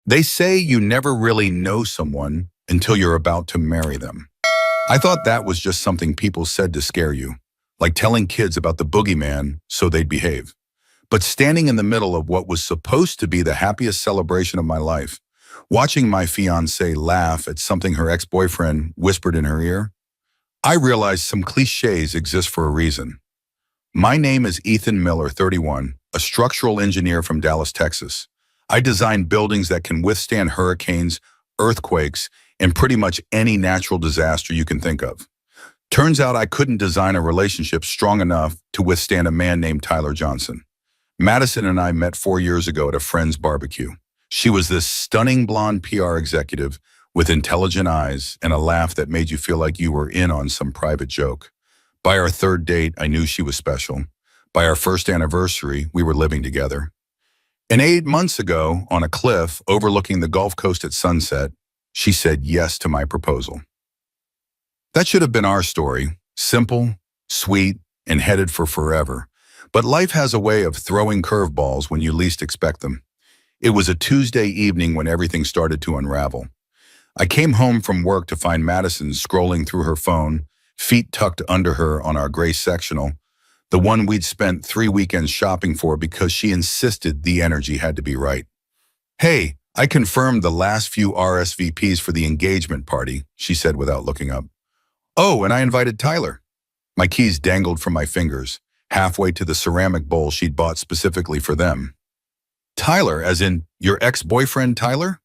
They say you never really know someone until you're about to marry them. I thought that was just something people said to scare you, like telling kids about the boogeyman so they'd behave. But standing in the middle of what was supposed to be the happiest celebration of my life, watching my fiancée laugh at something her ex-boyfriend whispered in her ear, I realized some cliches exist for a reason. My name is Ethan Miller, 31, a structural engineer from Dallas, Texas. I design buildings that can withstand hurricanes, earthquakes, and pretty much any natural disaster you can think of. Turns out I couldn't design a relationship strong enough to withstand a man named Tyler Johnson. Madison and I met 4 years ago at a friend's barbecue. She was this stunning blonde PR executive with intelligent eyes and a laugh that made you feel like you were in on some private joke. By our third date, I knew she was special. By our first anniversary, we were living together. And 8 months ago, on a cliff overlooking the Gulf Coast at sunset, she said yes to my proposal. That should have been our story, simple, sweet, and headed for forever. But life has a way of throwing curveballs when you least expect them. It was a Tuesday evening when everything started to unravel. I came home from work to find Madison scrolling through her phone, feet tucked under her on our gray sectional, the one we'd spent 3 weekends shopping for because she insisted the energy had to be right. "Hey, I confirmed the last few RSVPs for the engagement party," she said without looking up. "Oh, and I invited Tyler." My keys dangled from my fingers, halfway to the ceramic bowl she'd bought specifically for them. "Tyler, as in your ex-boyfriend Tyler?"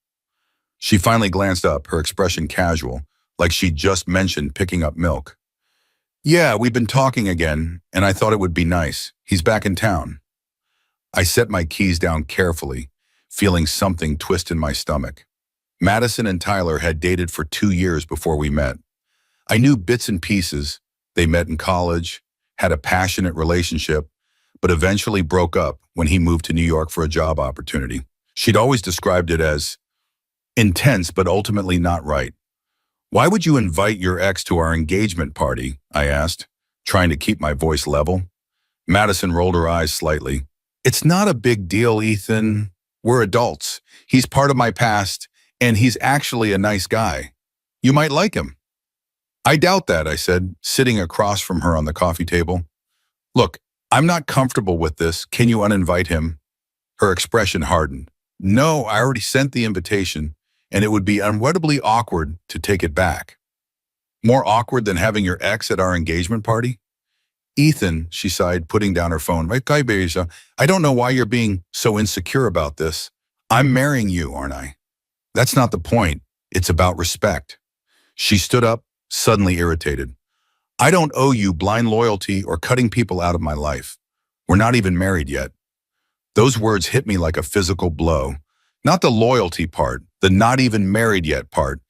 She finally glanced up, her expression casual, like she'd just mentioned picking up milk. "Yeah, we've been talking again, and I thought it would be nice. He's back in town." I set my keys down carefully, feeling something twist in my stomach. Madison and Tyler had dated for 2 years before we met. I knew bits and pieces. They met in college, had a passionate relationship, but eventually broke up when he moved to New York for a job opportunity. She'd always described it as intense, but ultimately not right. "Why would you invite your ex to our engagement party?" I asked, trying to keep my voice level. Madison rolled her eyes slightly. "It's not a big deal, Ethan. We're adults. He's part of my past, and he's actually a nice guy. You might like him." "I doubt that," I said, sitting across from her on the coffee table. "Look, I'm not comfortable with this. Can you uninvite him?" Her expression hardened. "No, I already sent the invitation, and it would be unavoidably awkward to take it back." "More awkward than having your ex at our engagement party?" "Ethan," she sighed, putting down her phone. "I don't know why you're being so insecure about this. I'm marrying you, aren't I?" "That's not the point. It's about respect." She stood up, suddenly irritated. "I don't owe you blind loyalty or cutting people out of my life. We're not even married yet." Those words hit me like a physical blow. Not the loyalty part, the not even married yet part,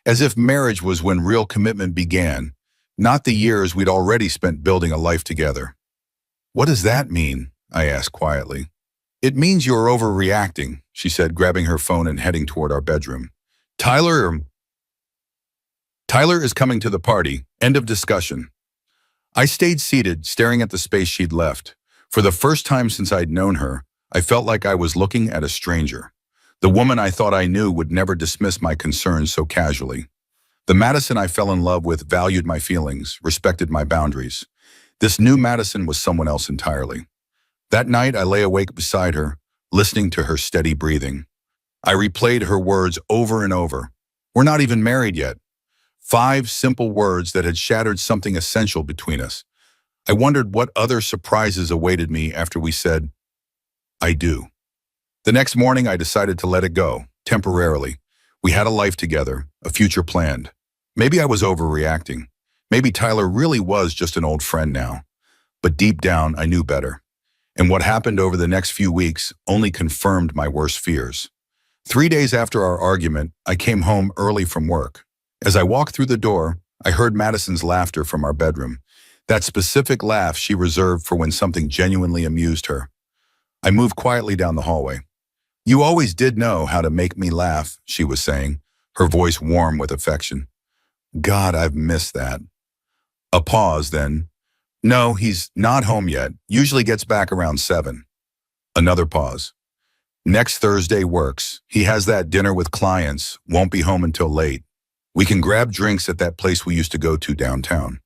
as if marriage was when real commitment began, not the years we'd already spent building a life together. "What does that mean?" I asked quietly. "It means you're overreacting," she said, grabbing her phone and heading toward our bedroom. Tyler is coming to the party. End of discussion." I stayed seated, staring at the space she'd left. For the first time since I'd known her, I felt like I was looking at a stranger. The woman I thought I knew would never dismiss my concerns so casually. The Madison I fell in love with valued my feelings, respected my boundaries. This new Madison was someone else entirely. That night, I lay awake beside her, listening to her steady breathing. I replayed her words over and over. "We're not even married yet." 5 simple words that had shattered something essential between us. I wondered what other surprises awaited me after we said, "I do." The next morning, I decided to let it go, temporarily. We had a life together, a future planned. Maybe I was overreacting. Maybe Tyler really was just an old friend now. But deep down, I knew better. And what happened over the next few weeks only confirmed my worst fears. 3 days after our argument, I came home early from work. As I walked through the door, I heard Madison's laughter from our bedroom. That specific laugh she reserved for when something genuinely amused her. I moved quietly down the hallway. "You always did know how to make me laugh," she was saying, her voice warm with affection. God, I've missed that. A pause, then. "No, he's not home yet. Usually gets back around 7. Another pause. Next Thursday works. He has that dinner with clients, won't be home until late. We can grab drinks at that place we used to go to downtown.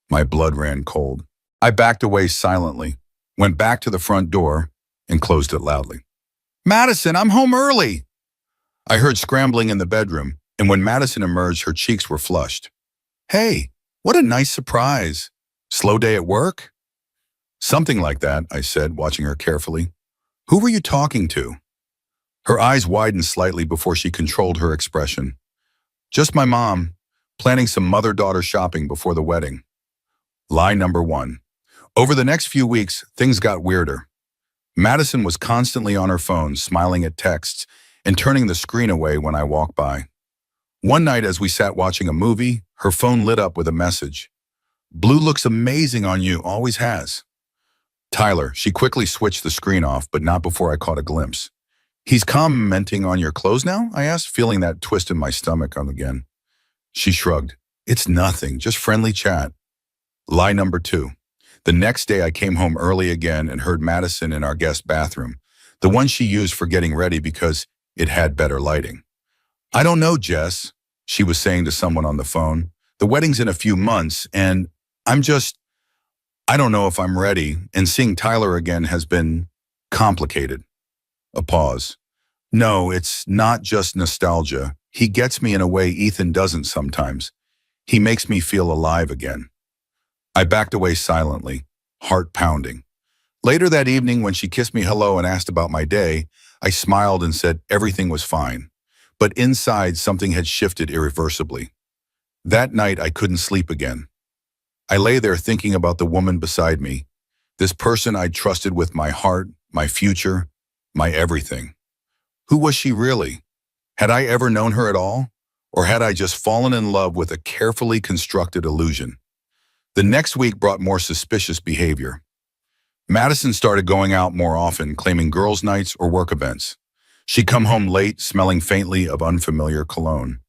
My blood ran cold. I backed away silently, went back to the front door, and closed it loudly. Madison, I'm home early! I heard scrambling in the bedroom, and when Madison emerged, her cheeks were flushed. Hey, what a nice surprise. Slow day at work? Something like that, I said, watching her carefully. Who were you talking to? Her eyes widened slightly before she controlled her expression. Just my mom, planning some mother-daughter shopping before the wedding. Lie number 1. Over the next few weeks, things got weirder. Madison was constantly on her phone, smiling at texts and turning the screen away when I walked by. One night as we sat watching a movie, her phone lit up with a message. Blue looks amazing on you, always has. Tyler, she quickly switched the screen off, but not before I caught a glimpse. He's commenting on your clothes now? I asked, feeling that twist in my stomach again. She shrugged. It's nothing, just friendly chat. Lie number 2. The next day I came home early again and heard Madison in our guest bathroom, the one she used for getting ready because it had better lighting. I don't know, Jess, she was saying to someone on the phone. The wedding's in a few months and I don't know if I'm ready, and seeing Tyler again has been complicated. A pause. No, it's not just nostalgia. He gets me in a way Ethan doesn't sometimes. He makes me feel alive again. I backed away silently, heart pounding. Later that evening, when she kissed me hello and asked about my day, I smiled and said everything was fine. But inside, something had shifted irreversibly. That night, I couldn't sleep again. I lay there thinking about the woman beside me, this person I'd trusted with my heart, my future, my everything. Who was she really? Had I ever known her at all? Or had I just fallen in love with a carefully constructed illusion? The next week brought more suspicious behavior. Madison started going out more often, claiming girls' nights or work events. She'd come home late, smelling faintly of unfamiliar cologne.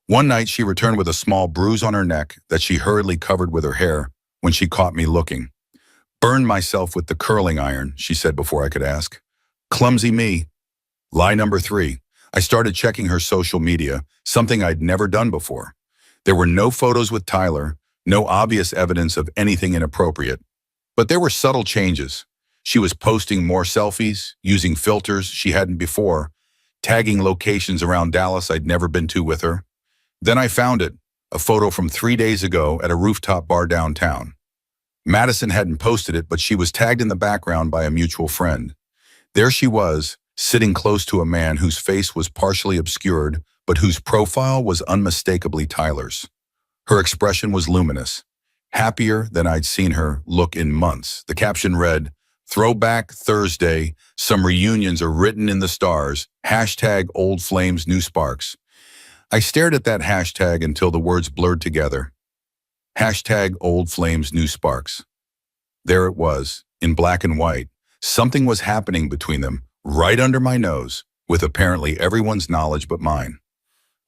One night, she returned with a small bruise on her neck that she hurriedly covered with her hair when she caught me looking. Burned myself with the curling iron, she said before I could ask. Clumsy me. Lie number 3. I started checking her social media, something I'd never done before. There were no photos with Tyler, no obvious evidence of anything inappropriate. But there were subtle changes. She was posting more selfies, using filters she hadn't before, tagging locations around Dallas I'd never been to with her. Then I found it, a photo from 3 days ago at a rooftop bar downtown. Madison hadn't posted it, but she was tagged in the background by a mutual friend. There she was, sitting close to a man whose face was partially obscured, but whose profile was unmistakably Tyler's. Her expression was luminous, happier than I'd seen her look in months. The caption read, Throwback Thursday, some reunions are written in the stars, #Old Flames New Sparks. I stared at that hashtag until the words blurred together. #Old Flames New Sparks. There it was, in black and white. Something was happening between them, right under my nose, with apparently everyone's knowledge but mine.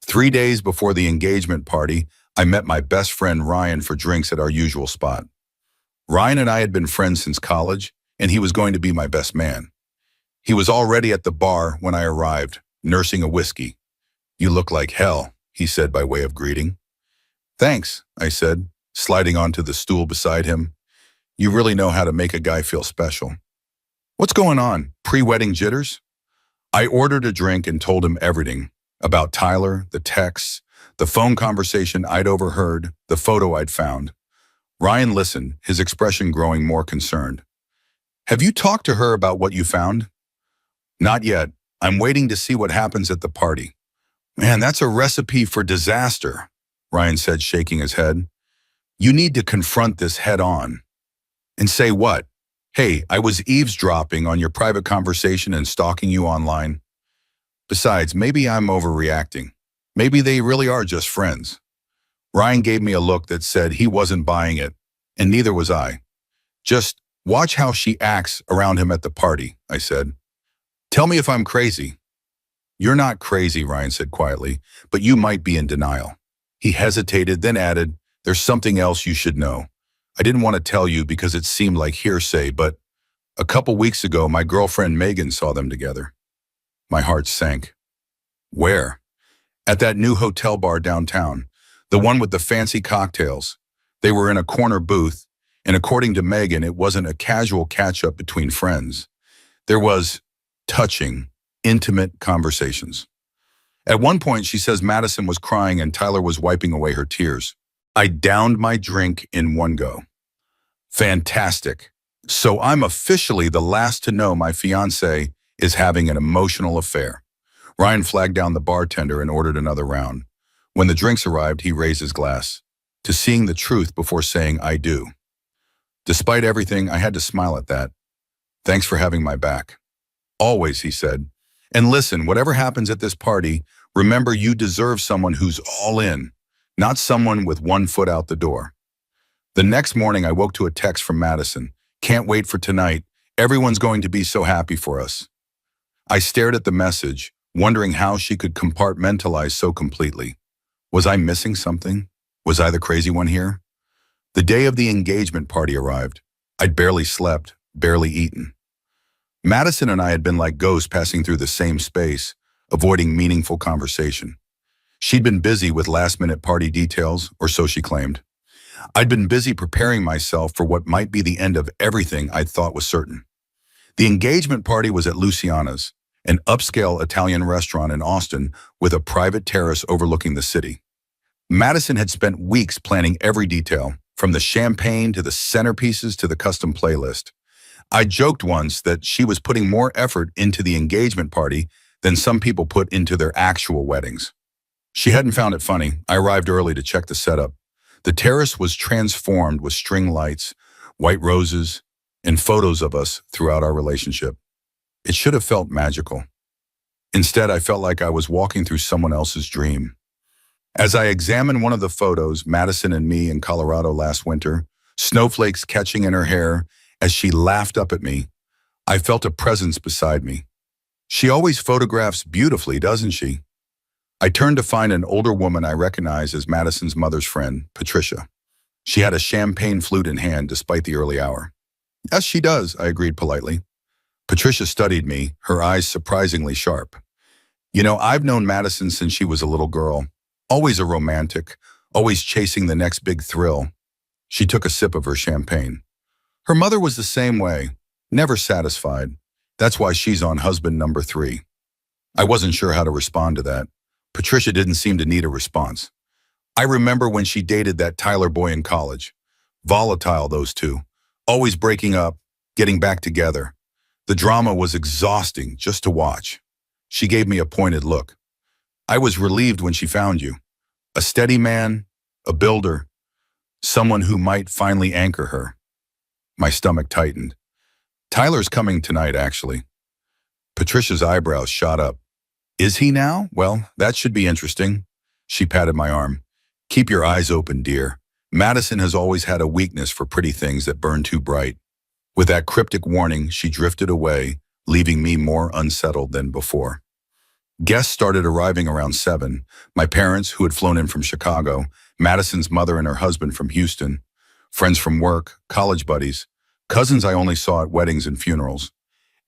3 days before the engagement party, I met my best friend Ryan for drinks at our usual spot. Ryan and I had been friends since college, and he was going to be my best man. He was already at the bar when I arrived, nursing a whiskey. You look like hell, he said by way of greeting. Thanks, I said, sliding onto the stool beside him. You really know how to make a guy feel special. What's going on? Pre-wedding jitters? I ordered a drink and told him everything about Tyler, the texts, the phone conversation I'd overheard, the photo I'd found. Ryan listened, his expression growing more concerned. Have you talked to her about what you found? Not yet. I'm waiting to see what happens at the party. Man, that's a recipe for disaster, Ryan said, shaking his head. You need to confront this head on. And say what? Hey, I was eavesdropping on your private conversation and stalking you online. Besides, maybe I'm overreacting. Maybe they really are just friends. Ryan gave me a look that said he wasn't buying it, and neither was I. Just watch how she acts around him at the party, I said. Tell me if I'm crazy. You're not crazy, Ryan said quietly, but you might be in denial. He hesitated, then added, there's something else you should know. I didn't want to tell you because it seemed like hearsay, but a couple weeks ago, my girlfriend Megan saw them together. My heart sank. Where? At that new hotel bar downtown, the one with the fancy cocktails. They were in a corner booth, and according to Megan, it wasn't a casual catch-up between friends. There was touching, intimate conversations. At one point, she says Madison was crying and Tyler was wiping away her tears. I downed my drink in one go. Fantastic. So I'm officially the last to know my fiancé is having an emotional affair. Ryan flagged down the bartender and ordered another round. When the drinks arrived, he raised his glass to seeing the truth before saying, I do. Despite everything, I had to smile at that. Thanks for having my back. Always, he said. And listen, whatever happens at this party, remember you deserve someone who's all in, not someone with one foot out the door. The next morning, I woke to a text from Madison. Can't wait for tonight. Everyone's going to be so happy for us. I stared at the message, wondering how she could compartmentalize so completely. Was I missing something? Was I the crazy one here? The day of the engagement party arrived. I'd barely slept, barely eaten. Madison and I had been like ghosts passing through the same space, avoiding meaningful conversation. She'd been busy with last-minute party details, or so she claimed. I'd been busy preparing myself for what might be the end of everything I'd thought was certain. The engagement party was at Luciana's, an upscale Italian restaurant in Austin with a private terrace overlooking the city. Madison had spent weeks planning every detail, from the champagne to the centerpieces to the custom playlist. I joked once that she was putting more effort into the engagement party than some people put into their actual weddings. She hadn't found it funny. I arrived early to check the setup. The terrace was transformed with string lights, white roses, and photos of us throughout our relationship. It should have felt magical. Instead, I felt like I was walking through someone else's dream. As I examined one of the photos, Madison and me in Colorado last winter, snowflakes catching in her hair as she laughed up at me, I felt a presence beside me. She always photographs beautifully, doesn't she? I turned to find an older woman I recognized as Madison's mother's friend, Patricia. She had a champagne flute in hand despite the early hour. Yes, she does, I agreed politely. Patricia studied me, her eyes surprisingly sharp. You know, I've known Madison since she was a little girl. Always a romantic, always chasing the next big thrill. She took a sip of her champagne. Her mother was the same way, never satisfied. That's why she's on husband number 3. I wasn't sure how to respond to that. Patricia didn't seem to need a response. I remember when she dated that Tyler boy in college. Volatile, those two. Always breaking up, getting back together. The drama was exhausting just to watch. She gave me a pointed look. I was relieved when she found you. A steady man, a builder, someone who might finally anchor her. My stomach tightened. Tyler's coming tonight, actually. Patricia's eyebrows shot up. Is he now? Well, that should be interesting. She patted my arm. Keep your eyes open, dear. Madison has always had a weakness for pretty things that burn too bright. With that cryptic warning, she drifted away, leaving me more unsettled than before. Guests started arriving around 7. My parents, who had flown in from Chicago, Madison's mother and her husband from Houston, friends from work, college buddies, cousins I only saw at weddings and funerals.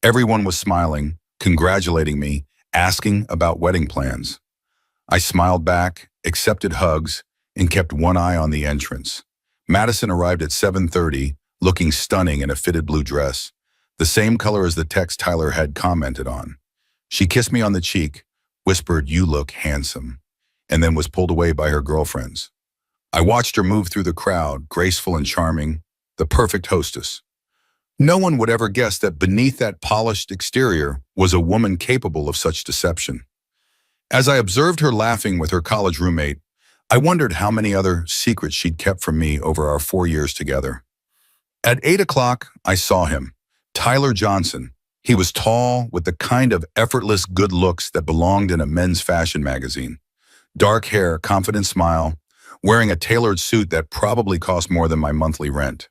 Everyone was smiling, congratulating me, asking about wedding plans. I smiled back, accepted hugs, and kept one eye on the entrance. Madison arrived at 7:30, looking stunning in a fitted blue dress, the same color as the text Tyler had commented on. She kissed me on the cheek, whispered, "You look handsome," and then was pulled away by her girlfriends. I watched her move through the crowd, graceful and charming, the perfect hostess. No one would ever guess that beneath that polished exterior was a woman capable of such deception. As I observed her laughing with her college roommate, I wondered how many other secrets she'd kept from me over our 4 years together. At 8 o'clock, I saw him, Tyler Johnson. He was tall, with the kind of effortless good looks that belonged in a men's fashion magazine. Dark hair, confident smile, wearing a tailored suit that probably cost more than my monthly rent.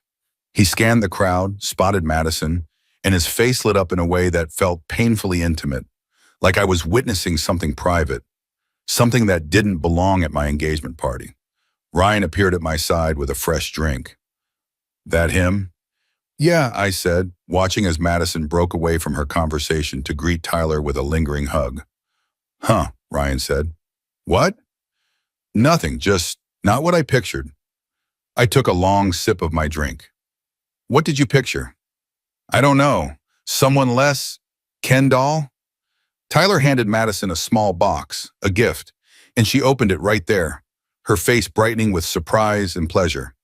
He scanned the crowd, spotted Madison, and his face lit up in a way that felt painfully intimate, like I was witnessing something private, something that didn't belong at my engagement party. Ryan appeared at my side with a fresh drink. That him? Yeah, I said, watching as Madison broke away from her conversation to greet Tyler with a lingering hug. Huh, Ryan said. What? Nothing, just not what I pictured. I took a long sip of my drink. What did you picture? I don't know. Someone less? Ken doll? Tyler handed Madison a small box, a gift, and she opened it right there, her face brightening with surprise and pleasure.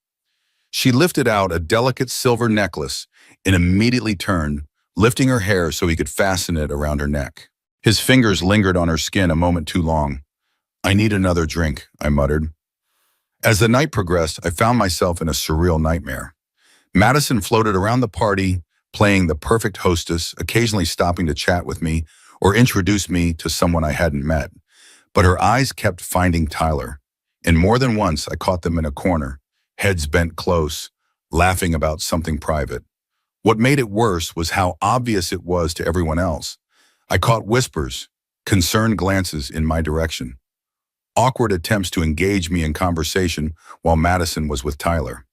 She lifted out a delicate silver necklace and immediately turned, lifting her hair so he could fasten it around her neck. His fingers lingered on her skin a moment too long. I need another drink, I muttered. As the night progressed, I found myself in a surreal nightmare. Madison floated around the party, playing the perfect hostess, occasionally stopping to chat with me or introduce me to someone I hadn't met. But her eyes kept finding Tyler, and more than once I caught them in a corner, heads bent close, laughing about something private. What made it worse was how obvious it was to everyone else. I caught whispers, concerned glances in my direction, awkward attempts to engage me in conversation while Madison was with Tyler.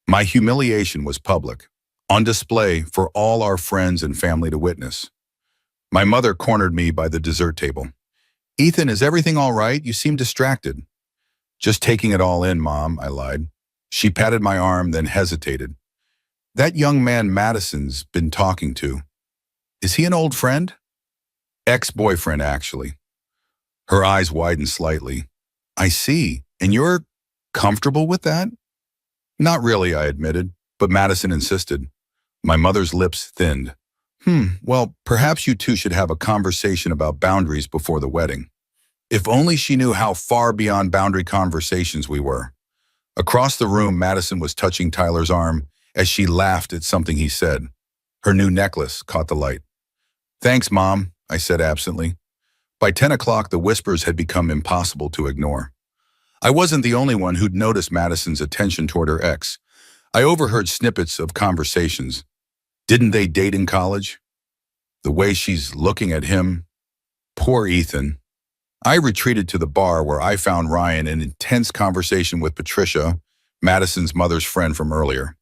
My humiliation was public, on display for all our friends and family to witness. My mother cornered me by the dessert table. Ethan, is everything all right? You seem distracted. Just taking it all in, Mom, I lied. She patted my arm, then hesitated. That young man Madison's been talking to. Is he an old friend? Ex-boyfriend, actually. Her eyes widened slightly. I see. And you're comfortable with that? Not really, I admitted, but Madison insisted. My mother's lips thinned. Well, perhaps you two should have a conversation about boundaries before the wedding. If only she knew how far beyond boundary conversations we were. Across the room, Madison was touching Tyler's arm as she laughed at something he said. Her new necklace caught the light. Thanks, Mom, I said absently. By 10 o'clock, the whispers had become impossible to ignore. I wasn't the only one who'd noticed Madison's attention toward her ex. I overheard snippets of conversations. Didn't they date in college? The way she's looking at him. Poor Ethan. I retreated to the bar where I found Ryan in intense conversation with Patricia, Madison's mother's friend from earlier.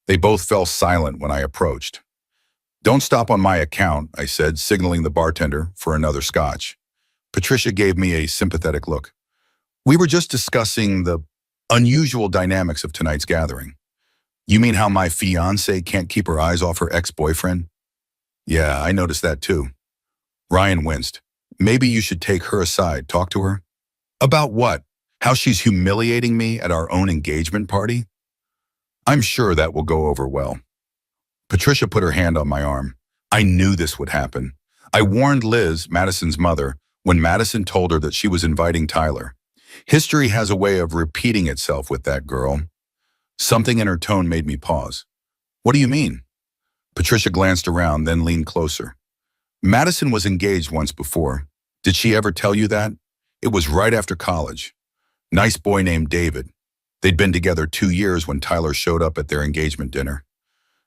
They both fell silent when I approached. Don't stop on my account, I said, signaling the bartender for another scotch. Patricia gave me a sympathetic look. We were just discussing the unusual dynamics of tonight's gathering. You mean how my fiancée can't keep her eyes off her ex-boyfriend? Yeah, I noticed that too. Ryan winced. Maybe you should take her aside, talk to her. About what? How she's humiliating me at our own engagement party? I'm sure that will go over well. Patricia put her hand on my arm. I knew this would happen. I warned Liz, Madison's mother, when Madison told her that she was inviting Tyler. History has a way of repeating itself with that girl. Something in her tone made me pause. What do you mean? Patricia glanced around, then leaned closer. Madison was engaged once before. Did she ever tell you that? It was right after college. Nice boy named David. They'd been together 2 years when Tyler showed up at their engagement dinner.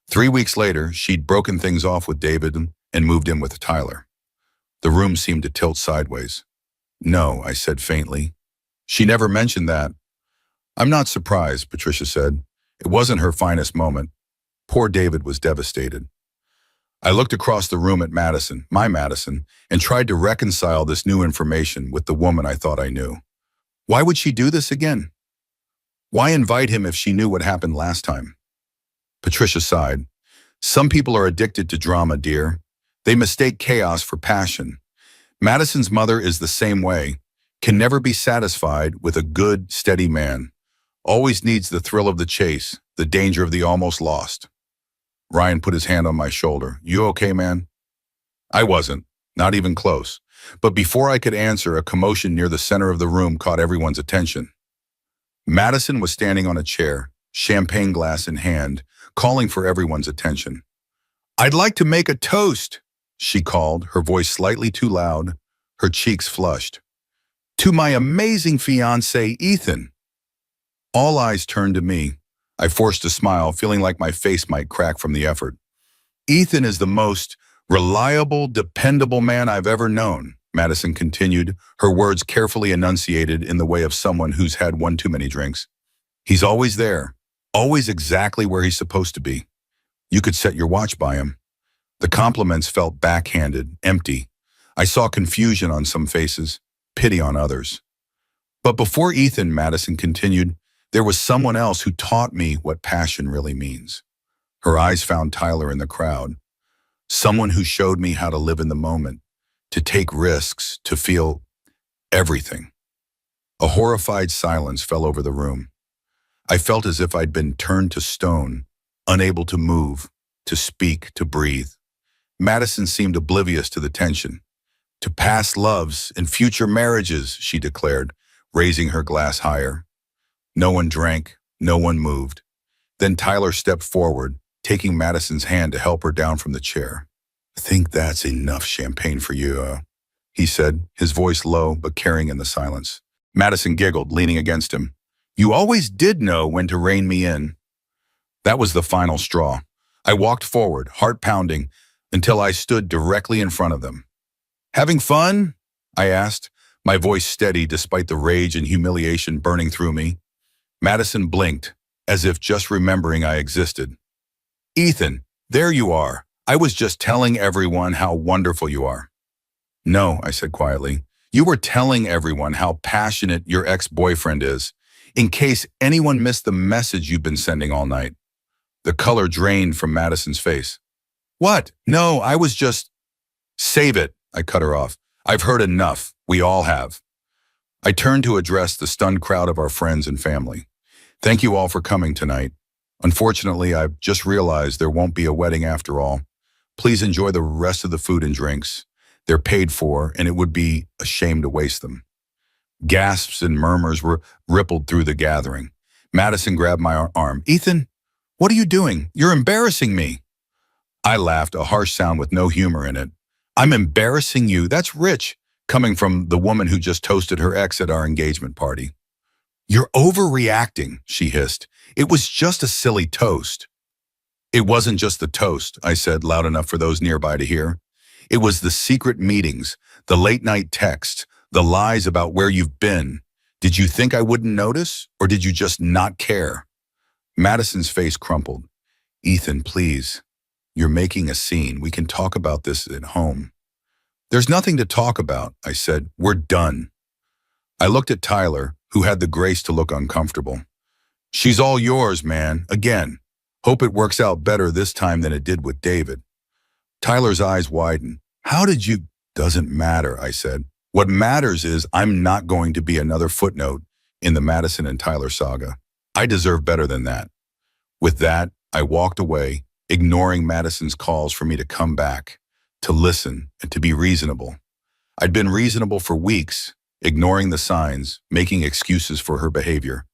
3 weeks later, she'd broken things off with David and moved in with Tyler. The room seemed to tilt sideways. No, I said faintly. She never mentioned that. I'm not surprised, Patricia said. It wasn't her finest moment. Poor David was devastated. I looked across the room at Madison, my Madison, and tried to reconcile this new information with the woman I thought I knew. Why would she do this again? Why invite him if she knew what happened last time? Patricia sighed. Some people are addicted to drama, dear. They mistake chaos for passion. Madison's mother is the same way, can never be satisfied with a good, steady man. Always needs the thrill of the chase, the danger of the almost lost. Ryan put his hand on my shoulder. You okay, man? I wasn't, not even close. But before I could answer, a commotion near the center of the room caught everyone's attention. Madison was standing on a chair, champagne glass in hand, calling for everyone's attention. I'd like to make a toast, she called, her voice slightly too loud, her cheeks flushed. To my amazing fiancé, Ethan. All eyes turned to me. I forced a smile, feeling like my face might crack from the effort. Ethan is the most reliable, dependable man I've ever known, Madison continued, her words carefully enunciated in the way of someone who's had one too many drinks. He's always there, always exactly where he's supposed to be. You could set your watch by him. The compliments felt backhanded, empty. I saw confusion on some faces, pity on others. But before Ethan, Madison continued, there was someone else who taught me what passion really means. Her eyes found Tyler in the crowd. Someone who showed me how to live in the moment, to take risks, to feel everything. A horrified silence fell over the room. I felt as if I'd been turned to stone, unable to move, to speak, to breathe. Madison seemed oblivious to the tension. To past loves and future marriages, she declared, raising her glass higher. No one drank, no one moved. Then Tyler stepped forward, taking Madison's hand to help her down from the chair. I think that's enough champagne for you, he said, his voice low but carrying in the silence. Madison giggled, leaning against him. You always did know when to rein me in. That was the final straw. I walked forward, heart pounding, until I stood directly in front of them. Having fun? I asked, my voice steady despite the rage and humiliation burning through me. Madison blinked, as if just remembering I existed. Ethan, there you are. I was just telling everyone how wonderful you are. No, I said quietly. You were telling everyone how passionate your ex-boyfriend is, in case anyone missed the message you've been sending all night. The color drained from Madison's face. What? No, I was just... Save it, I cut her off. I've heard enough. We all have. I turned to address the stunned crowd of our friends and family. Thank you all for coming tonight. Unfortunately, I've just realized there won't be a wedding after all. Please enjoy the rest of the food and drinks. They're paid for, and it would be a shame to waste them. Gasps and murmurs rippled through the gathering. Madison grabbed my arm. Ethan, what are you doing? You're embarrassing me. I laughed, a harsh sound with no humor in it. I'm embarrassing you? That's rich, coming from the woman who just toasted her ex at our engagement party. You're overreacting, she hissed. It was just a silly toast. It wasn't just the toast, I said, loud enough for those nearby to hear. It was the secret meetings, the late-night texts, the lies about where you've been. Did you think I wouldn't notice, or did you just not care? Madison's face crumpled. Ethan, please. You're making a scene. We can talk about this at home. There's nothing to talk about, I said. We're done. I looked at Tyler, who had the grace to look uncomfortable. She's all yours, man. Again. Hope it works out better this time than it did with David. Tyler's eyes widened. How did you... Doesn't matter, I said. What matters is I'm not going to be another footnote in the Madison and Tyler saga. I deserve better than that. With that, I walked away, ignoring Madison's calls for me to come back, to listen, and to be reasonable. I'd been reasonable for weeks, ignoring the signs, making excuses for her behavior.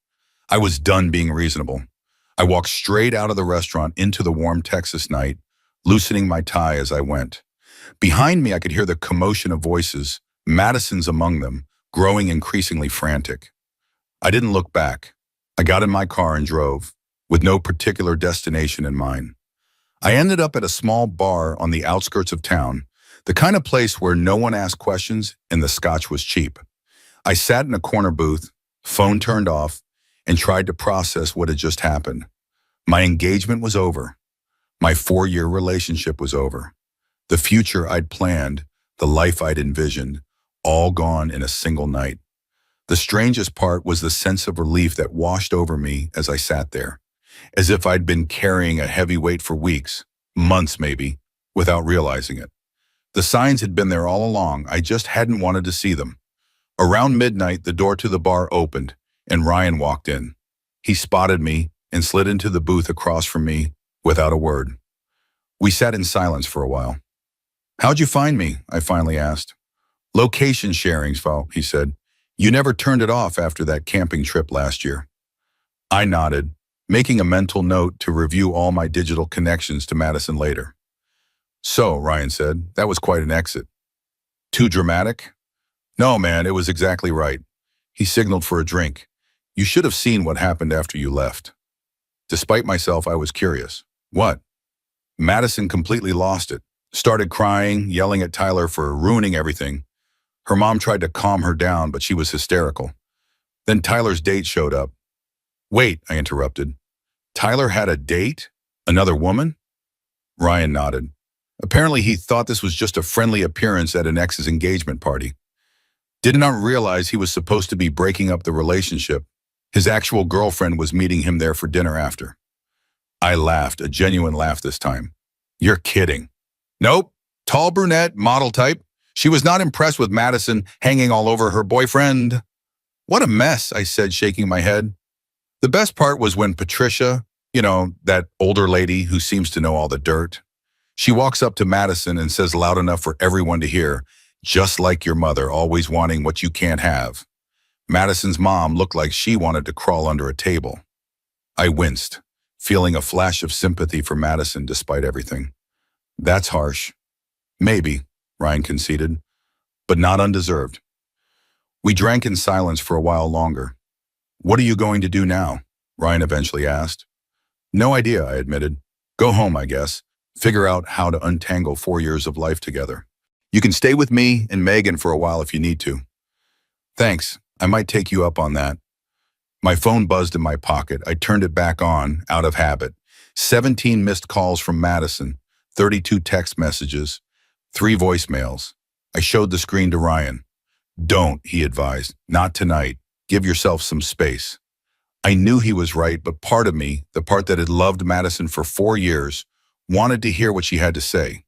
I was done being reasonable. I walked straight out of the restaurant into the warm Texas night, loosening my tie as I went. Behind me, I could hear the commotion of voices, Madison's among them, growing increasingly frantic. I didn't look back. I got in my car and drove, with no particular destination in mind. I ended up at a small bar on the outskirts of town, the kind of place where no one asked questions and the scotch was cheap. I sat in a corner booth, phone turned off, and tried to process what had just happened. My engagement was over. My 4-year relationship was over. The future I'd planned, the life I'd envisioned, all gone in a single night. The strangest part was the sense of relief that washed over me as I sat there, as if I'd been carrying a heavy weight for weeks, months maybe, without realizing it. The signs had been there all along, I just hadn't wanted to see them. Around midnight, the door to the bar opened, and Ryan walked in. He spotted me and slid into the booth across from me without a word. We sat in silence for a while. How'd you find me? I finally asked. Location sharing's fault, he said. You never turned it off after that camping trip last year. I nodded, making a mental note to review all my digital connections to Madison later. So, Ryan said, that was quite an exit. Too dramatic? No, man, it was exactly right. He signaled for a drink. You should have seen what happened after you left. Despite myself, I was curious. What? Madison completely lost it. Started crying, yelling at Tyler for ruining everything. Her mom tried to calm her down, but she was hysterical. Then Tyler's date showed up. Wait, I interrupted. Tyler had a date? Another woman? Ryan nodded. Apparently he thought this was just a friendly appearance at an ex's engagement party. Did not realize he was supposed to be breaking up the relationship. His actual girlfriend was meeting him there for dinner after. I laughed, a genuine laugh this time. You're kidding. Nope. Tall brunette, model type. She was not impressed with Madison hanging all over her boyfriend. What a mess, I said, shaking my head. The best part was when Patricia, that older lady who seems to know all the dirt, she walks up to Madison and says loud enough for everyone to hear, just like your mother, always wanting what you can't have. Madison's mom looked like she wanted to crawl under a table. I winced, feeling a flash of sympathy for Madison despite everything. That's harsh. Maybe, Ryan conceded, but not undeserved. We drank in silence for a while longer. What are you going to do now? Ryan eventually asked. No idea, I admitted. Go home, I guess. Figure out how to untangle 4 years of life together. You can stay with me and Megan for a while if you need to. Thanks, I might take you up on that. My phone buzzed in my pocket. I turned it back on, out of habit. 17 missed calls from Madison, 32 text messages, 3 voicemails. I showed the screen to Ryan. Don't, he advised. Not tonight. Give yourself some space. I knew he was right, but part of me, the part that had loved Madison for 4 years, wanted to hear what she had to say.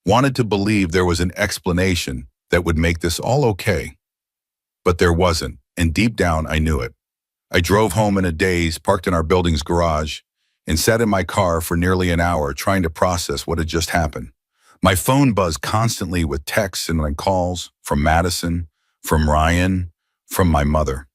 Wanted to believe there was an explanation that would make this all okay. But there wasn't, and deep down I knew it. I drove home in a daze, parked in our building's garage, and sat in my car for nearly an hour trying to process what had just happened. My phone buzzed constantly with texts and calls from Madison, from Ryan, from my mother.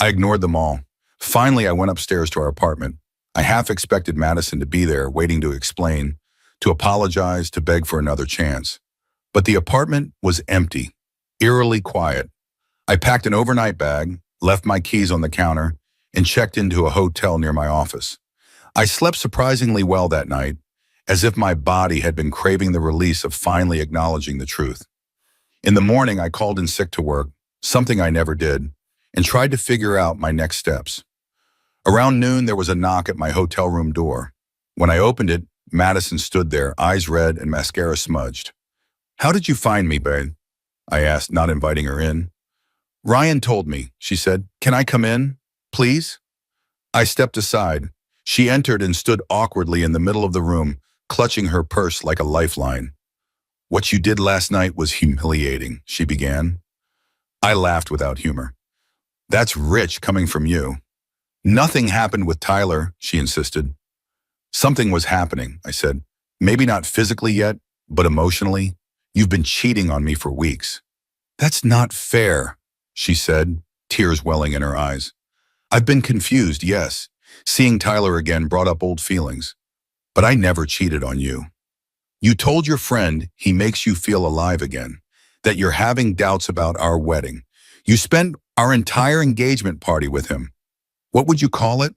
I ignored them all. Finally, I went upstairs to our apartment. I half expected Madison to be there, waiting to explain, to apologize, to beg for another chance. But the apartment was empty, eerily quiet. I packed an overnight bag, left my keys on the counter, and checked into a hotel near my office. I slept surprisingly well that night, as if my body had been craving the release of finally acknowledging the truth. In the morning, I called in sick to work, something I never did, and tried to figure out my next steps. Around noon, there was a knock at my hotel room door. When I opened it, Madison stood there, eyes red and mascara smudged. How did you find me, babe? I asked, not inviting her in. Ryan told me, she said. Can I come in, please? I stepped aside. She entered and stood awkwardly in the middle of the room, clutching her purse like a lifeline. What you did last night was humiliating, she began. I laughed without humor. That's rich coming from you. Nothing happened with Tyler, she insisted. Something was happening, I said. Maybe not physically yet, but emotionally. You've been cheating on me for weeks. That's not fair, she said, tears welling in her eyes. I've been confused, yes. Seeing Tyler again brought up old feelings. But I never cheated on you. You told your friend he makes you feel alive again, that you're having doubts about our wedding. You spent our entire engagement party with him. What would you call it?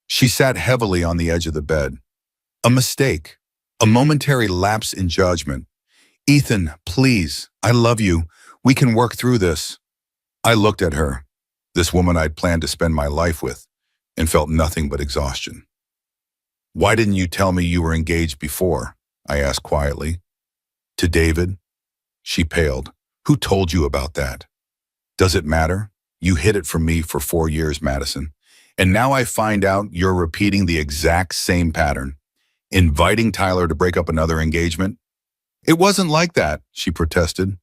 She sat heavily on the edge of the bed. A mistake, a momentary lapse in judgment. Ethan, please, I love you. We can work through this. I looked at her, this woman I'd planned to spend my life with, and felt nothing but exhaustion. Why didn't you tell me you were engaged before? I asked quietly. To David? She paled. Who told you about that? Does it matter? You hid it from me for 4 years, Madison. And now I find out you're repeating the exact same pattern, inviting Tyler to break up another engagement. It wasn't like that, she protested.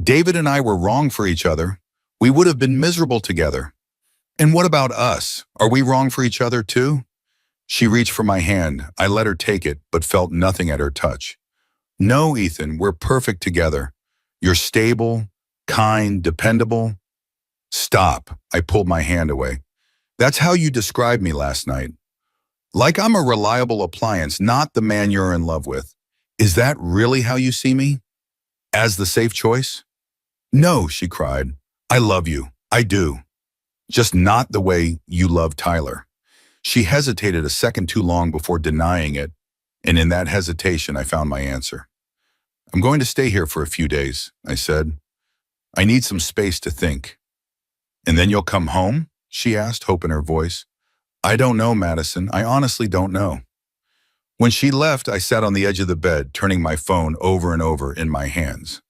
David and I were wrong for each other. We would have been miserable together. And what about us? Are we wrong for each other too? She reached for my hand. I let her take it, but felt nothing at her touch. No, Ethan, we're perfect together. You're stable, kind, dependable. Stop. I pulled my hand away. That's how you described me last night. Like I'm a reliable appliance, not the man you're in love with. Is that really how you see me? As the safe choice? No, she cried. I love you. I do. Just not the way you love Tyler. She hesitated a second too long before denying it, and in that hesitation I found my answer. I'm going to stay here for a few days, I said. I need some space to think. And then you'll come home? She asked, hope in her voice. I don't know, Madison. I honestly don't know. When she left, I sat on the edge of the bed, turning my phone over and over in my hands.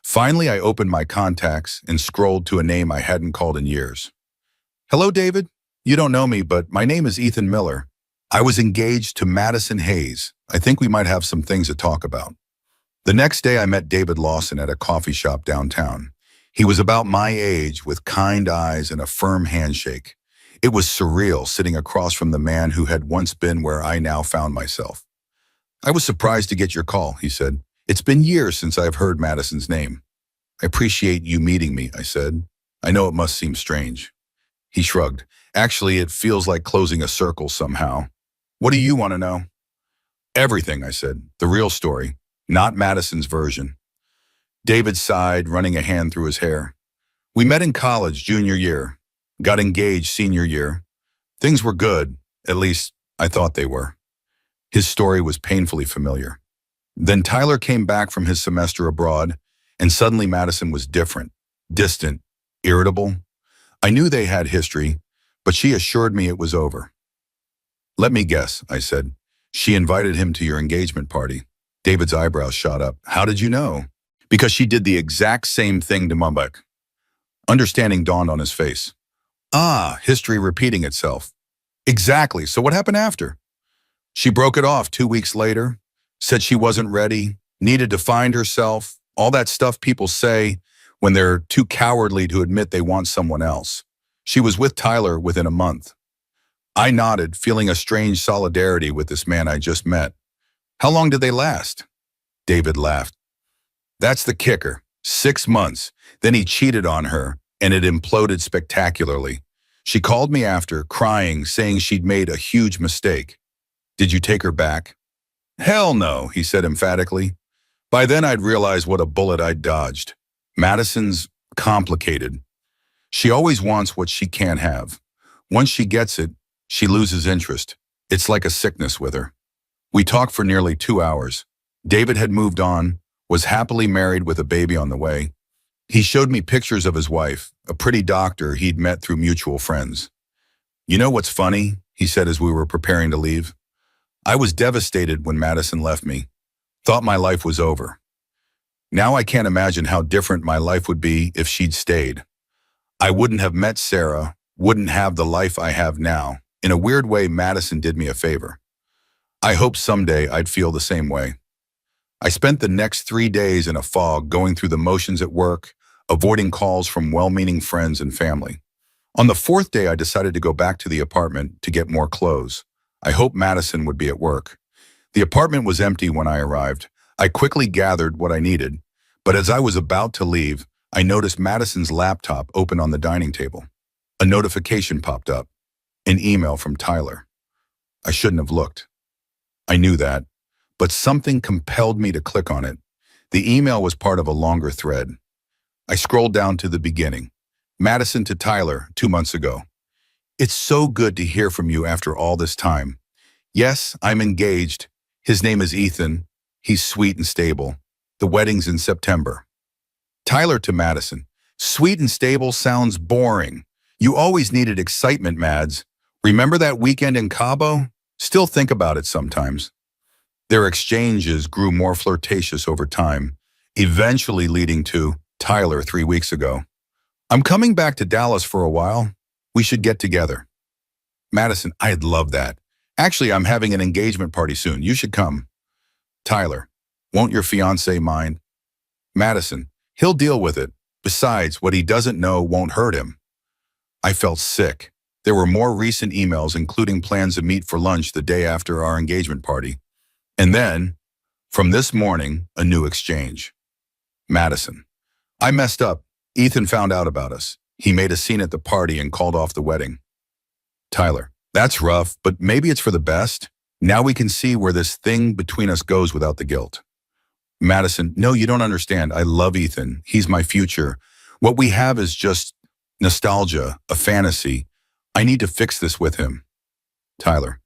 Finally, I opened my contacts and scrolled to a name I hadn't called in years. Hello, David. You don't know me, but my name is Ethan Miller. I was engaged to Madison Hayes. I think we might have some things to talk about. The next day, I met David Lawson at a coffee shop downtown. He was about my age, with kind eyes and a firm handshake. It was surreal sitting across from the man who had once been where I now found myself. I was surprised to get your call, he said. It's been years since I've heard Madison's name. I appreciate you meeting me, I said. I know it must seem strange. He shrugged. Actually, it feels like closing a circle somehow. What do you want to know? Everything, I said. The real story, not Madison's version. David sighed, running a hand through his hair. We met in college junior year, got engaged senior year. Things were good, at least I thought they were. His story was painfully familiar. Then Tyler came back from his semester abroad, and suddenly Madison was different, distant, irritable. I knew they had history, but she assured me it was over. Let me guess, I said. She invited him to your engagement party. David's eyebrows shot up. How did you know? Because she did the exact same thing to Mubek. Understanding dawned on his face. Ah, history repeating itself. Exactly. So what happened after? She broke it off 2 weeks later, said she wasn't ready, needed to find herself, all that stuff people say when they're too cowardly to admit they want someone else. She was with Tyler within a month. I nodded, feeling a strange solidarity with this man I just met. How long did they last? David laughed. That's the kicker. 6 months. Then he cheated on her, and it imploded spectacularly. She called me after, crying, saying she'd made a huge mistake. Did you take her back? Hell no, he said emphatically. By then I'd realized what a bullet I'd dodged. Madison's complicated. She always wants what she can't have. Once she gets it, she loses interest. It's like a sickness with her. We talked for nearly 2 hours. David had moved on, was happily married with a baby on the way. He showed me pictures of his wife, a pretty doctor he'd met through mutual friends. You know what's funny? He said as we were preparing to leave. I was devastated when Madison left me. Thought my life was over. Now I can't imagine how different my life would be if she'd stayed. I wouldn't have met Sarah, wouldn't have the life I have now. In a weird way, Madison did me a favor. I hope someday I'd feel the same way. I spent the next 3 days in a fog, going through the motions at work, avoiding calls from well-meaning friends and family. On the 4th day, I decided to go back to the apartment to get more clothes. I hoped Madison would be at work. The apartment was empty when I arrived. I quickly gathered what I needed, but as I was about to leave, I noticed Madison's laptop open on the dining table. A notification popped up, an email from Tyler. I shouldn't have looked. I knew that, but something compelled me to click on it. The email was part of a longer thread. I scrolled down to the beginning. Madison to Tyler, 2 months ago. It's so good to hear from you after all this time. Yes, I'm engaged. His name is Ethan. He's sweet and stable. The wedding's in September. Tyler to Madison. Sweet and stable sounds boring. You always needed excitement, Mads. Remember that weekend in Cabo? Still think about it sometimes. Their exchanges grew more flirtatious over time, eventually leading to Tyler 3 weeks ago. I'm coming back to Dallas for a while. We should get together. Madison, I'd love that. Actually, I'm having an engagement party soon. You should come. Tyler, won't your fiancé mind? Madison, he'll deal with it. Besides, what he doesn't know won't hurt him. I felt sick. There were more recent emails, including plans to meet for lunch the day after our engagement party. And then, from this morning, a new exchange. Madison, I messed up. Ethan found out about us. He made a scene at the party and called off the wedding. Tyler, that's rough, but maybe it's for the best. Now we can see where this thing between us goes without the guilt. Madison, no, you don't understand. I love Ethan. He's my future. What we have is just nostalgia, a fantasy. I need to fix this with him. Tyler,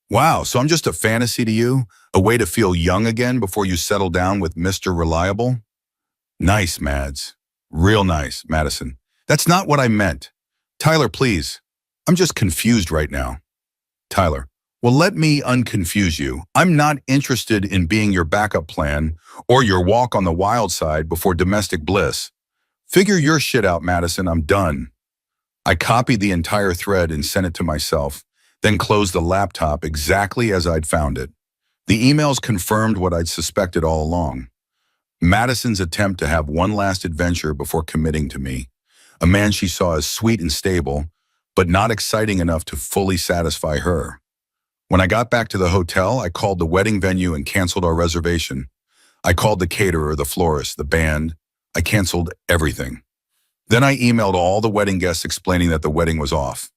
wow, so I'm just a fantasy to you? A way to feel young again before you settle down with Mr. Reliable? Nice, Mads. Real nice, Madison. That's not what I meant. Tyler, please. I'm just confused right now. Tyler, Well, let me unconfuse you. I'm not interested in being your backup plan or your walk on the wild side before domestic bliss. Figure your shit out, Madison. I'm done. I copied the entire thread and sent it to myself, then closed the laptop exactly as I'd found it. The emails confirmed what I'd suspected all along. Madison's attempt to have one last adventure before committing to me, a man she saw as sweet and stable, but not exciting enough to fully satisfy her. When I got back to the hotel, I called the wedding venue and canceled our reservation. I called the caterer, the florist, the band. I canceled everything. Then I emailed all the wedding guests explaining that the wedding was off.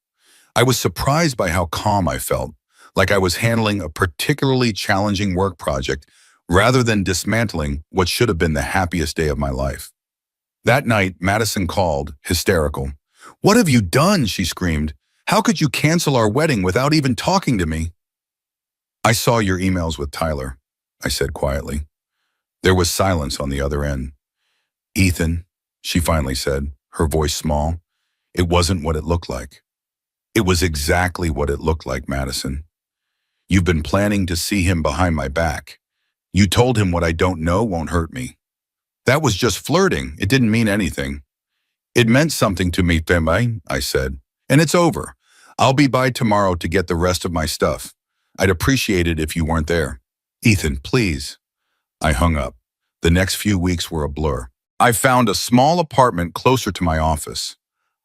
I was surprised by how calm I felt, like I was handling a particularly challenging work project rather than dismantling what should have been the happiest day of my life. That night, Madison called, hysterical. "What have you done?" she screamed. "How could you cancel our wedding without even talking to me?" "I saw your emails with Tyler," I said quietly. There was silence on the other end. "Ethan," she finally said, her voice small, "it wasn't what it looked like." "It was exactly what it looked like, Madison. You've been planning to see him behind my back. You told him what I don't know won't hurt me." "That was just flirting. It didn't mean anything." "It meant something to me, Despe," I said. "And it's over. I'll be by tomorrow to get the rest of my stuff. I'd appreciate it if you weren't there." "Ethan, please." I hung up. The next few weeks were a blur. I found a small apartment closer to my office.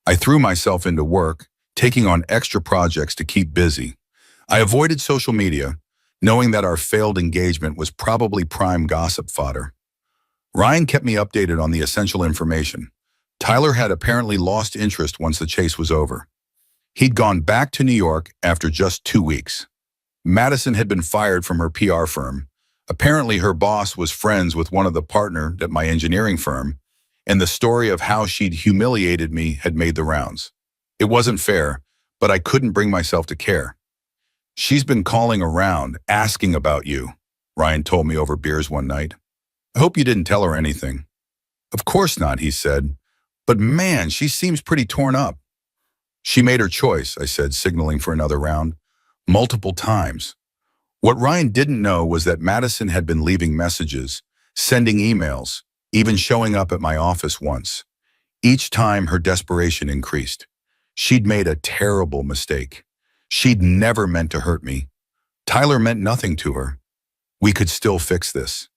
I threw myself into work, taking on extra projects to keep busy. I avoided social media, knowing that our failed engagement was probably prime gossip fodder. Ryan kept me updated on the essential information. Tyler had apparently lost interest once the chase was over. He'd gone back to New York after just 2 weeks. Madison had been fired from her PR firm. Apparently her boss was friends with one of the partners at my engineering firm, and the story of how she'd humiliated me had made the rounds. It wasn't fair, but I couldn't bring myself to care. "She's been calling around, asking about you," Ryan told me over beers one night. "I hope you didn't tell her anything." "Of course not," he said. "But man, she seems pretty torn up." "She made her choice," I said, signaling for another round. "Multiple times." What Ryan didn't know was that Madison had been leaving messages, sending emails, even showing up at my office once. Each time her desperation increased. She'd made a terrible mistake. She'd never meant to hurt me. Tyler meant nothing to her. We could still fix this.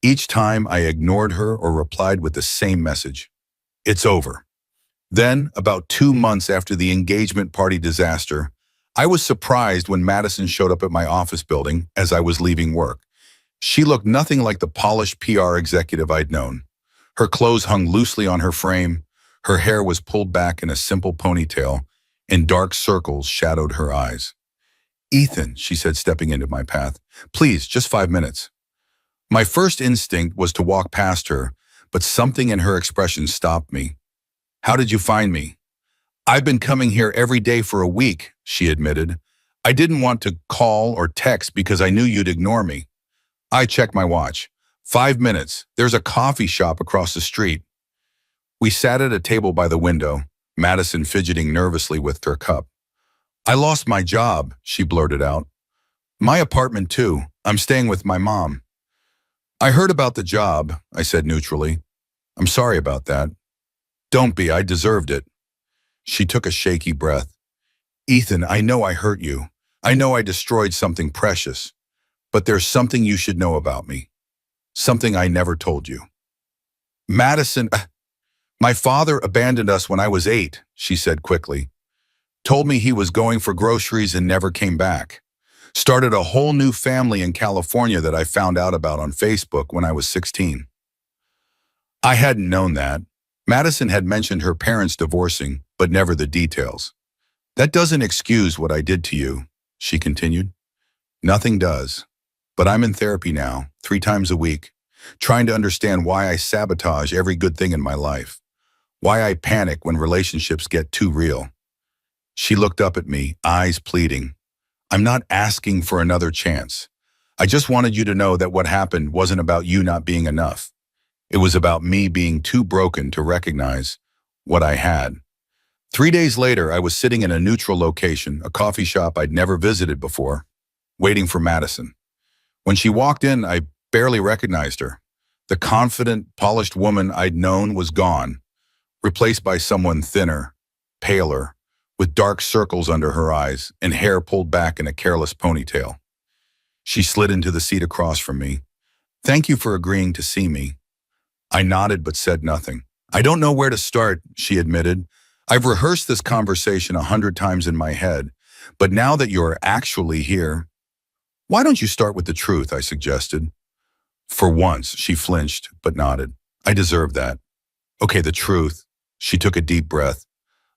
Each time I ignored her or replied with the same message. "It's over." Then, about 2 months after the engagement party disaster, I was surprised when Madison showed up at my office building as I was leaving work. She looked nothing like the polished PR executive I'd known. Her clothes hung loosely on her frame, her hair was pulled back in a simple ponytail, and dark circles shadowed her eyes. "Ethan," she said, stepping into my path, "please, just 5 minutes." My first instinct was to walk past her, but something in her expression stopped me. "How did you find me?" "I've been coming here every day for a week," she admitted. "I didn't want to call or text because I knew you'd ignore me." I checked my watch. 5 minutes. There's a coffee shop across the street. We sat at a table by the window, Madison fidgeting nervously with her cup. "I lost my job," she blurted out. "My apartment too. I'm staying with my mom." "I heard about the job," I said neutrally. "I'm sorry about that." "Don't be, I deserved it." She took a shaky breath. "Ethan, I know I hurt you. I know I destroyed something precious. But there's something you should know about me. Something I never told you." "Madison, my father abandoned us when I was 8, she said quickly. Told me he was going for groceries and never came back. Started a whole new family in California that I found out about on Facebook when I was 16. I hadn't known that. Madison had mentioned her parents divorcing, but never the details. "That doesn't excuse what I did to you," she continued. "Nothing does. But I'm in therapy now, 3 times a week, trying to understand why I sabotage every good thing in my life, why I panic when relationships get too real." She looked up at me, eyes pleading. "I'm not asking for another chance. I just wanted you to know that what happened wasn't about you not being enough. It was about me being too broken to recognize what I had." 3 days later, I was sitting in a neutral location, a coffee shop I'd never visited before. waiting for Madison. When she walked in, I barely recognized her. The confident, polished woman I'd known was gone, replaced by someone thinner, paler, with dark circles under her eyes and hair pulled back in a careless ponytail. She slid into the seat across from me. "Thank you for agreeing to see me." I nodded but said nothing. "I don't know where to start," she admitted. "I've rehearsed this conversation 100 times in my head, but now that you're actually here, why don't you start with the truth?" I suggested. For once, she flinched but nodded. "I deserve that." "Okay, the truth." She took a deep breath.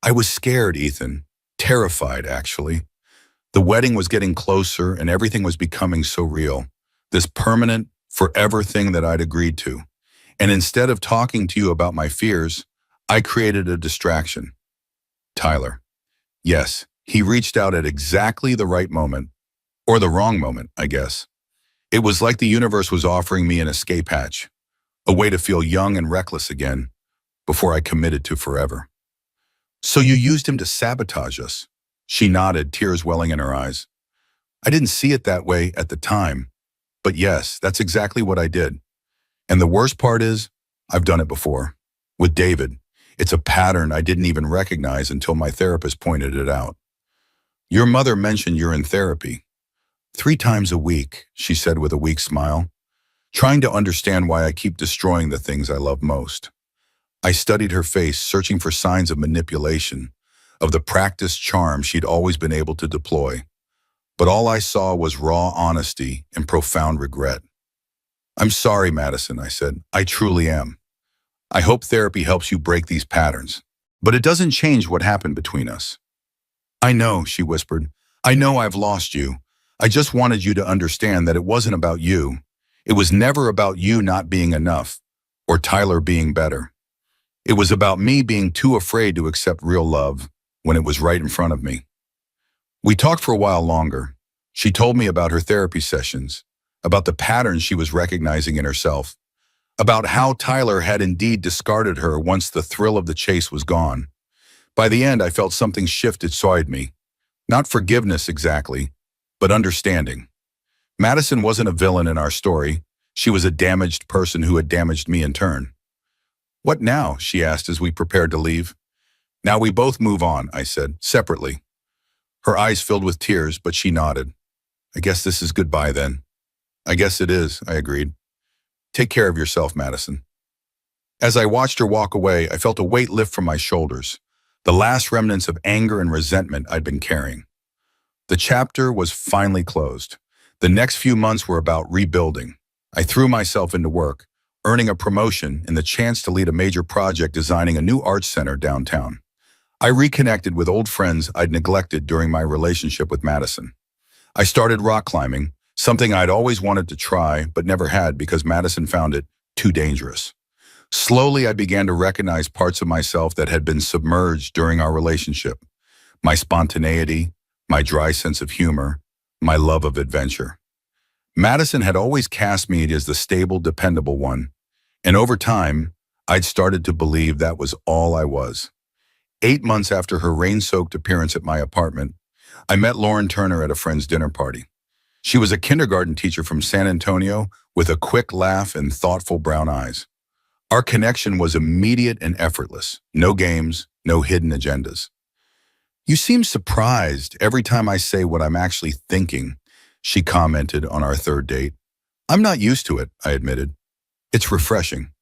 "I was scared, Ethan. Terrified, actually. The wedding was getting closer and everything was becoming so real. This permanent, forever thing that I'd agreed to. And instead of talking to you about my fears, I created a distraction. Tyler. Yes, he reached out at exactly the right moment. Or the wrong moment, I guess. It was like the universe was offering me an escape hatch. A way to feel young and reckless again, before I committed to forever. "So you used him to sabotage us?" She nodded, tears welling in her eyes. "I didn't see it that way at the time. But yes, that's exactly what I did. And the worst part is, I've done it before. With David. It's a pattern I didn't even recognize until my therapist pointed it out." "Your mother mentioned you're in therapy." 3 times a week, she said with a weak smile, trying to understand why I keep destroying the things I love most. I studied her face, searching for signs of manipulation, of the practiced charm she'd always been able to deploy. But all I saw was raw honesty and profound regret. "I'm sorry, Madison," I said. "I truly am. I hope therapy helps you break these patterns. But it doesn't change what happened between us." "I know," she whispered. "I know I've lost you. I just wanted you to understand that it wasn't about you. It was never about you not being enough, or Tyler being better. It was about me being too afraid to accept real love when it was right in front of me." We talked for a while longer. She told me about her therapy sessions, about the patterns she was recognizing in herself, about how Tyler had indeed discarded her once the thrill of the chase was gone. By the end, I felt something shift inside me. Not forgiveness exactly, but understanding. Madison wasn't a villain in our story. She was a damaged person who had damaged me in turn. "What now?" she asked as we prepared to leave. "Now we both move on," I said, separately. Her eyes filled with tears, but she nodded. "I guess this is goodbye then." "I guess it is," I agreed. "Take care of yourself, Madison." As I watched her walk away, I felt a weight lift from my shoulders, the last remnants of anger and resentment I'd been carrying. The chapter was finally closed. The next few months were about rebuilding. I threw myself into work, earning a promotion and the chance to lead a major project designing a new arts center downtown. I reconnected with old friends I'd neglected during my relationship with Madison. I started rock climbing, something I'd always wanted to try but never had because Madison found it too dangerous. Slowly, I began to recognize parts of myself that had been submerged during our relationship. My spontaneity, my dry sense of humor, my love of adventure. Madison had always cast me as the stable, dependable one, and over time, I'd started to believe that was all I was. 8 months after her rain-soaked appearance at my apartment, I met Lauren Turner at a friend's dinner party. She was a kindergarten teacher from San Antonio with a quick laugh and thoughtful brown eyes. Our connection was immediate and effortless. No games, no hidden agendas. "You seem surprised every time I say what I'm actually thinking," she commented on our third date. "I'm not used to it," I admitted. "It's refreshing."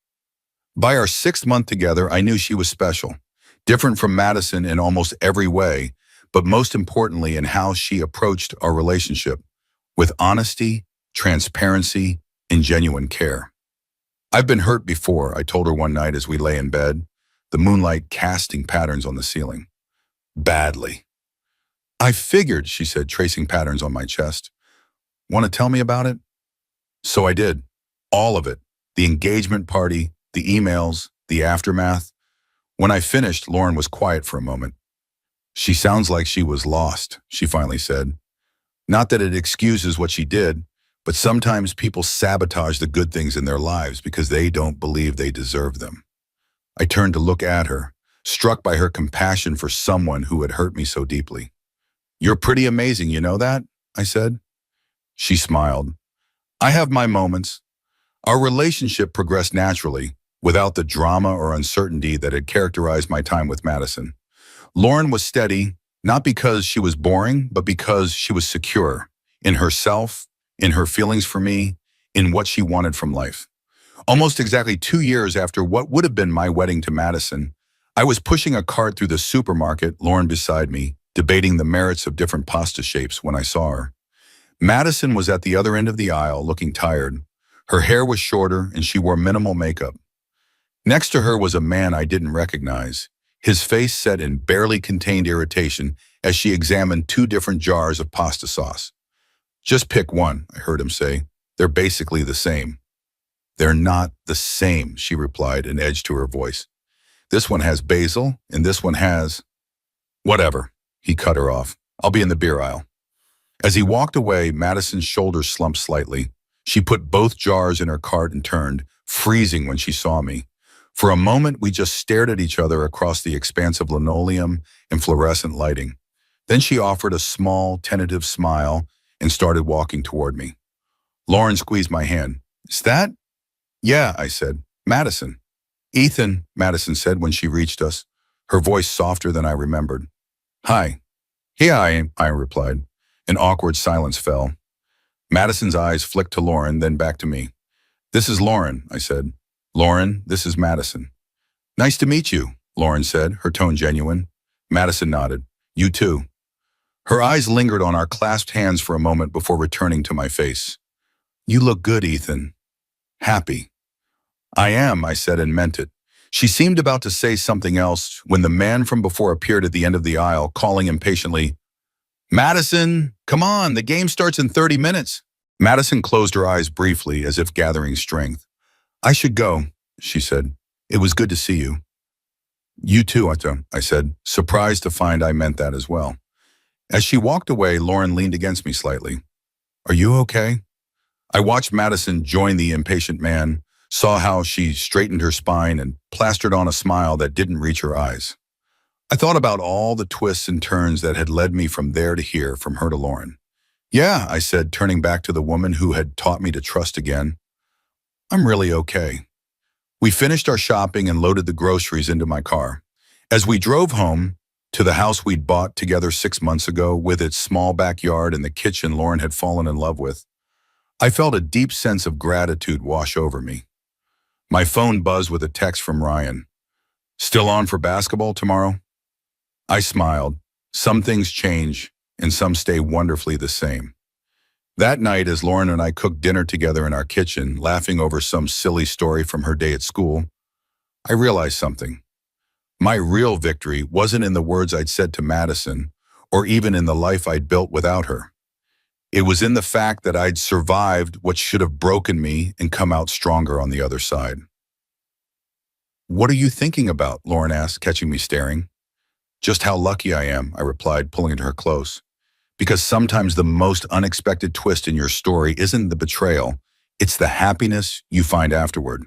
By our 6th month together, I knew she was special, different from Madison in almost every way, but most importantly in how she approached our relationship, with honesty, transparency, and genuine care. "I've been hurt before," I told her one night as we lay in bed, the moonlight casting patterns on the ceiling. "Badly." "I figured," she said, tracing patterns on my chest. "Want to tell me about it?" So I did. All of it. The engagement party, the emails, the aftermath. When I finished, Lauren was quiet for a moment. "She sounds like she was lost," she finally said. "Not that it excuses what she did, but sometimes people sabotage the good things in their lives because they don't believe they deserve them." I turned to look at her, struck by her compassion for someone who had hurt me so deeply. "You're pretty amazing, you know that?" I said. She smiled. I have my moments. Our relationship progressed naturally, without the drama or uncertainty that had characterized my time with Madison. Lauren was steady, not because she was boring, but because she was secure in herself, in her feelings for me, in what she wanted from life. Almost exactly 2 years after what would have been my wedding to Madison, I was pushing a cart through the supermarket, Lauren beside me, debating the merits of different pasta shapes when I saw her. Madison was at the other end of the aisle, looking tired. Her hair was shorter and she wore minimal makeup. Next to her was a man I didn't recognize, his face set in barely contained irritation as she examined 2 different jars of pasta sauce. Just pick one, I heard him say. They're basically the same. They're not the same, she replied, an edge to her voice. This one has basil and this one has… Whatever, he cut her off. I'll be in the beer aisle. As he walked away, Madison's shoulders slumped slightly. She put both jars in her cart and turned, freezing when she saw me. For a moment, we just stared at each other across the expanse of linoleum and fluorescent lighting. Then she offered a small, tentative smile and started walking toward me. Lauren squeezed my hand. Is that? Yeah, I said. Madison. Ethan, Madison said when she reached us, her voice softer than I remembered. Hi. Here I am, I replied. An awkward silence fell. Madison's eyes flicked to Lauren, then back to me. This is Lauren, I said. Lauren, this is Madison. Nice to meet you, Lauren said, her tone genuine. Madison nodded. You too. Her eyes lingered on our clasped hands for a moment before returning to my face. You look good, Ethan. Happy. I am, I said and meant it. She seemed about to say something else when the man from before appeared at the end of the aisle, calling impatiently, Madison, come on, the game starts in 30 minutes. Madison closed her eyes briefly as if gathering strength. I should go, she said. It was good to see you. You too, I said, surprised to find I meant that as well. As she walked away, Lauren leaned against me slightly. Are you okay? I watched Madison join the impatient man, saw how she straightened her spine and plastered on a smile that didn't reach her eyes. I thought about all the twists and turns that had led me from there to here, from her to Lauren. Yeah, I said, turning back to the woman who had taught me to trust again. I'm really okay. We finished our shopping and loaded the groceries into my car. As we drove home to the house we'd bought together 6 months ago, with its small backyard and the kitchen Lauren had fallen in love with, I felt a deep sense of gratitude wash over me. My phone buzzed with a text from Ryan. Still on for basketball tomorrow? I smiled. Some things change, and some stay wonderfully the same. That night, as Lauren and I cooked dinner together in our kitchen, laughing over some silly story from her day at school, I realized something. My real victory wasn't in the words I'd said to Madison, or even in the life I'd built without her. It was in the fact that I'd survived what should have broken me and come out stronger on the other side. What are you thinking about? Lauren asked, catching me staring. Just how lucky I am, I replied, pulling her close. Because sometimes the most unexpected twist in your story isn't the betrayal, it's the happiness you find afterward.